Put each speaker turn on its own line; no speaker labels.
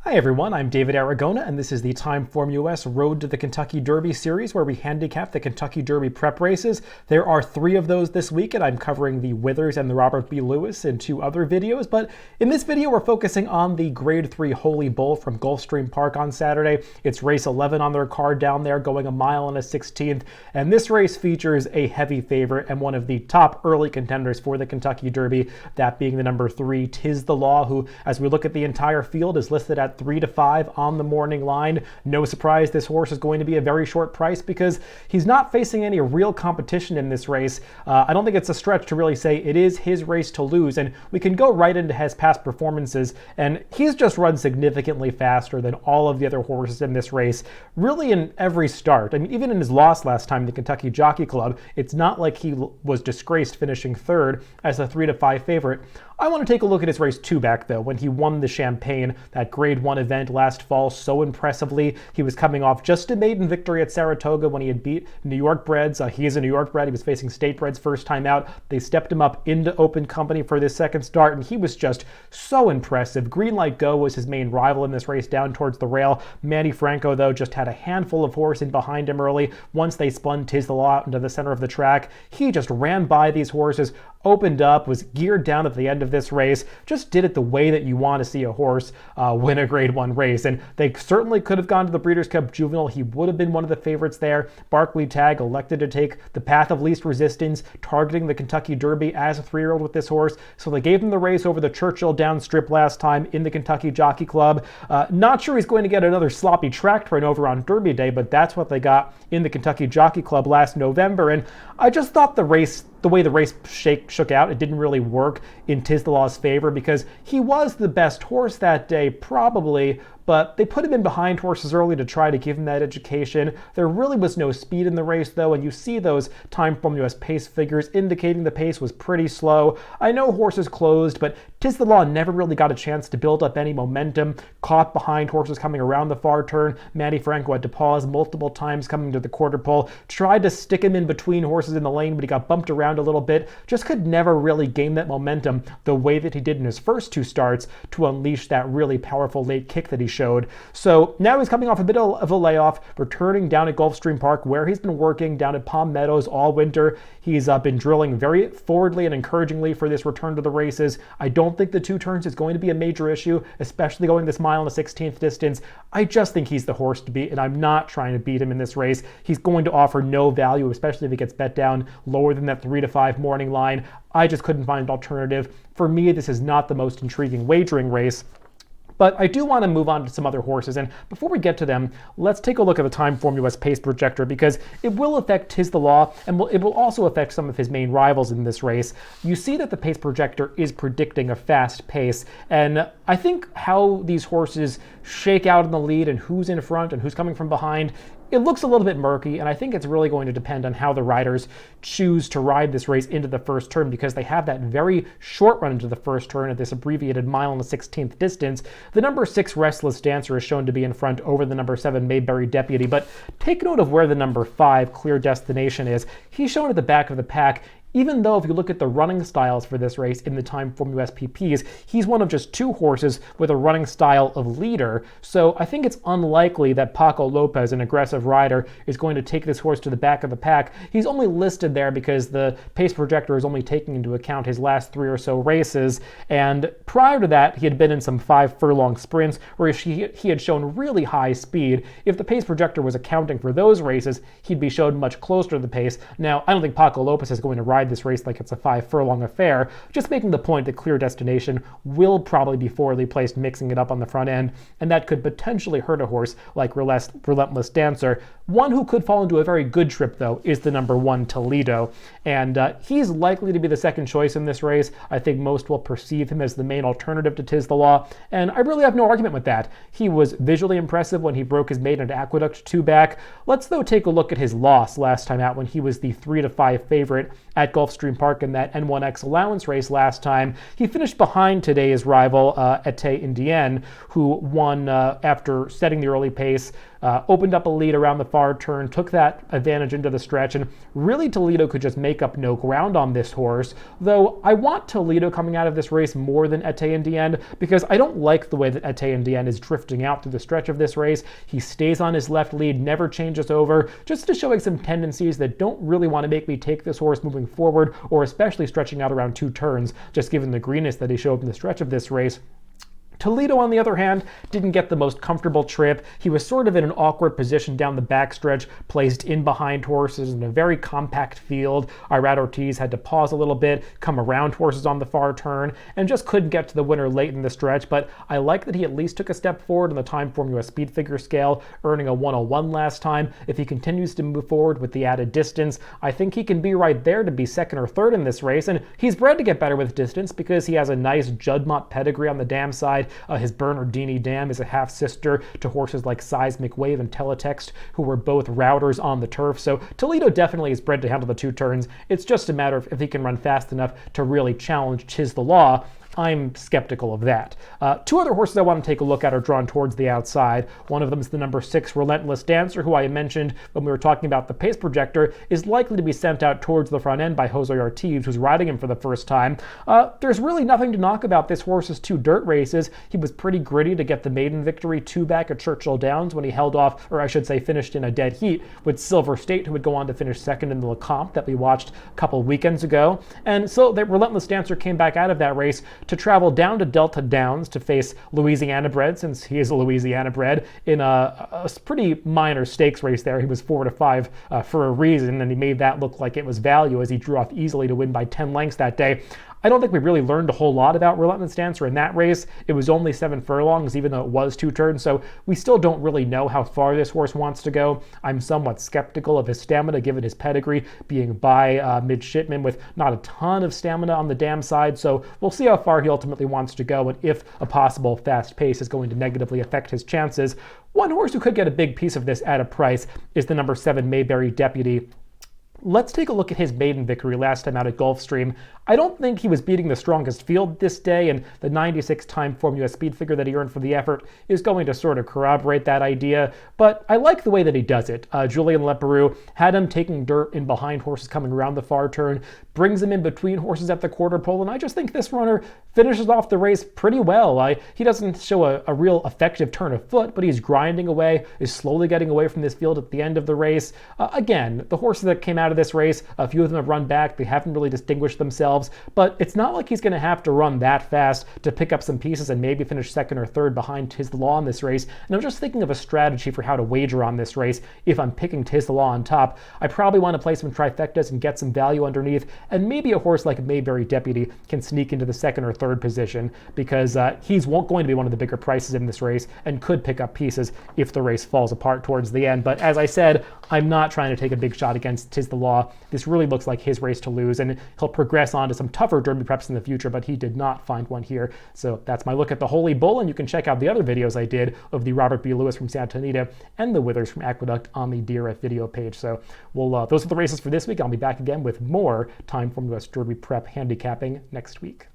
Hi everyone, I'm David Aragona, and this is the TimeformUS Road to the Kentucky Derby series where we handicap the Kentucky Derby prep races. There are 3 of those this week, and I'm covering the Withers and the Robert B. Lewis in 2 other videos, but in this video we're focusing on the Grade 3 Holy Bull from Gulfstream Park on Saturday. It's race 11 on their card down there, going 1 mile and a 16th, and this race features a heavy favorite and one of the top early contenders for the Kentucky Derby, that being the number 3, Tiz the Law, who, as we look at the entire field, is listed at 3 to 5 on the morning line. No surprise this horse is going to be a very short price because he's not facing any real competition in this race. I don't think it's a stretch to really say it is his race to lose, and we can go right into his past performances, and he's just run significantly faster than all of the other horses in this race, really in every start. I mean, even in his loss last time, the Kentucky Jockey Club, it's not like he was disgraced finishing 3rd as a 3 to 5 favorite. I want to take a look at his race 2 back though, when he won the Champagne, that Grade 1 event last fall so impressively. He was coming off just a maiden victory at Saratoga when he had beat New York breds. He is a New York bred. He was facing state breds first time out. They stepped him up into open company for this second start, and he was just so impressive. Green Light Go was his main rival in this race down towards the rail. Manny Franco though just had a handful of horse in behind him early. Once they spun Tiz the Law out into the center of the track, he just ran by these horses, opened up, was geared down at the end of this race, just did it the way that you want to see a horse win a Grade 1 race. And they certainly could have gone to the Breeders' Cup Juvenile. He would have been one of the favorites there. Barkley Tagg elected to take the path of least resistance, targeting the Kentucky Derby as a 3-year-old with this horse. So they gave him the race over the Churchill down strip last time in the Kentucky Jockey Club. Not sure he's going to get another sloppy track run over on Derby Day, but that's what they got in the Kentucky Jockey Club last November. And I just thought the way the race shook out, it didn't really work in Tiz the Law's favor because he was the best horse that day, probably, but they put him in behind horses early to try to give him that education. There really was no speed in the race though, and you see those TimeformUS pace figures indicating the pace was pretty slow. I know horses closed, but Tiz the Law never really got a chance to build up any momentum, caught behind horses coming around the far turn. Manny Franco had to pause multiple times coming to the quarter pole, tried to stick him in between horses in the lane, but he got bumped around a little bit, just could never really gain that momentum the way that he did in his first 2 starts to unleash that really powerful late kick that he showed. So now he's coming off a bit of a layoff, returning down at Gulfstream Park where he's been working down at Palm Meadows all winter. He's been drilling very forwardly and encouragingly for this return to the races. I don't think the 2 turns is going to be a major issue, especially going this 1 mile and a 16th distance. I just think he's the horse to beat, and I'm not trying to beat him in this race. He's going to offer no value, especially if he gets bet down lower than that 3 to 5 morning line. I just couldn't find an alternative. For me, this is not the most intriguing wagering race. But I do want to move on to some other horses, and before we get to them, let's take a look at the TimeformUS pace projector because it will affect Tiz the Law, and it will also affect some of his main rivals in this race. You see that the pace projector is predicting a fast pace, and I think how these horses shake out in the lead and who's in front and who's coming from behind, it looks a little bit murky, and I think it's really going to depend on how the riders choose to ride this race into the first turn because they have that very short run into the first turn at this abbreviated 1 mile and a 16th distance. The number 6 Relentless Dancer is shown to be in front over the number 7 Mayberry Deputy, but take note of where the number 5 Clear Destination is. He's shown at the back of the pack. Even though if you look at the running styles for this race in the TimeformUS PPs, he's one of just 2 horses with a running style of leader. So I think it's unlikely that Paco Lopez, an aggressive rider, is going to take this horse to the back of the pack. He's only listed there because the pace projector is only taking into account his last 3 or so races. And prior to that, he had been in some 5 furlong sprints where he had shown really high speed. If the pace projector was accounting for those races, he'd be shown much closer to the pace. Now, I don't think Paco Lopez is going to ride this race like it's a 5 furlong affair, just making the point that Clear Destination will probably be forwardly placed mixing it up on the front end, and that could potentially hurt a horse like Relentless Dancer. One who could fall into a very good trip though is the number 1 Toledo, and he's likely to be the second choice in this race. I think most will perceive him as the main alternative to Tiz the Law, and I really have no argument with that. He was visually impressive when he broke his maiden at Aqueduct 2 back. Let's though take a look at his loss last time out when he was the 3 to 5 favorite at Gulfstream Park in that N1X allowance race last time. He finished behind today's rival, Ete Indienne, who won after setting the early pace, opened up a lead around the far turn, took that advantage into the stretch, and really Toledo could just make up no ground on this horse, though I want Toledo coming out of this race more than Ete Indienne because I don't like the way that Ete Indienne is drifting out through the stretch of this race. He stays on his left lead, never changes over, just showing some tendencies that don't really want to make me take this horse moving forward, or especially stretching out around 2 turns, just given the greenness that he showed in the stretch of this race. Toledo, on the other hand, didn't get the most comfortable trip. He was sort of in an awkward position down the backstretch, placed in behind horses in a very compact field. Irad Ortiz had to pause a little bit, come around horses on the far turn, and just couldn't get to the winner late in the stretch. But I like that he at least took a step forward on the TimeformUS speed figure scale, earning a 101 last time. If he continues to move forward with the added distance, I think he can be right there to be second or third in this race. And he's bred to get better with distance because he has a nice Juddmonte pedigree on the dam side. His Bernardini dam is a half-sister to horses like Seismic Wave and Teletext, who were both routers on the turf. So Toledo definitely is bred to handle the 2 turns. It's just a matter of if he can run fast enough to really challenge Tiz the Law. I'm skeptical of that. 2 other horses I want to take a look at are drawn towards the outside. One of them is the number 6 Relentless Dancer, who I mentioned when we were talking about the pace projector, is likely to be sent out towards the front end by Jose Ortiz, who's riding him for the first time. There's really nothing to knock about this horse's 2 dirt races. He was pretty gritty to get the maiden victory 2 back at Churchill Downs when he held off, or I should say finished in a dead heat with Silver State, who would go on to finish second in the Lecomte that we watched a couple weekends ago. And so the Relentless Dancer came back out of that race to travel down to Delta Downs to face Louisiana bred, since he is a Louisiana bred, in a pretty minor stakes race there. He was 4-5 for a reason, and he made that look like it was value as he drew off easily to win by 10 lengths that day. I don't think we really learned a whole lot about Relentless Dancer in that race. It was only 7 furlongs, even though it was 2 turns, so we still don't really know how far this horse wants to go. I'm somewhat skeptical of his stamina, given his pedigree being by midshipman with not a ton of stamina on the dam side, so we'll see how far he ultimately wants to go and if a possible fast pace is going to negatively affect his chances. One horse who could get a big piece of this at a price is the number 7 Mayberry Deputy. Let's take a look at his maiden victory last time out at Gulfstream. I don't think he was beating the strongest field this day, and the 96 TimeformUS speed figure that he earned for the effort is going to sort of corroborate that idea, but I like the way that he does it. Julien Leparoux had him taking dirt in behind horses coming around the far turn, brings him in between horses at the quarter pole, and I just think this runner finishes off the race pretty well. He doesn't show a real effective turn of foot, but he's grinding away, is slowly getting away from this field at the end of the race. Again, the horses that came out of this race, a few of them have run back, they haven't really distinguished themselves, but it's not like he's going to have to run that fast to pick up some pieces and maybe finish second or third behind Tiz the Law in this race. And I'm just thinking of a strategy for how to wager on this race if I'm picking Tiz the Law on top. I probably want to play some trifectas and get some value underneath, and maybe a horse like Mayberry Deputy can sneak into the second or third position because he's going to be one of the bigger prices in this race and could pick up pieces if the race falls apart towards the end. But as I said, I'm not trying to take a big shot against Tiz the Law. This really looks like his race to lose, and he'll progress on to some tougher Derby preps in the future, but he did not find one here. So that's my look at the Holy Bull, and you can check out the other videos I did of the Robert B. Lewis from Santa Anita and the Withers from Aqueduct on the DRF video page. So those are the races for this week. I'll be back again with more TimeformUS Derby prep handicapping next week.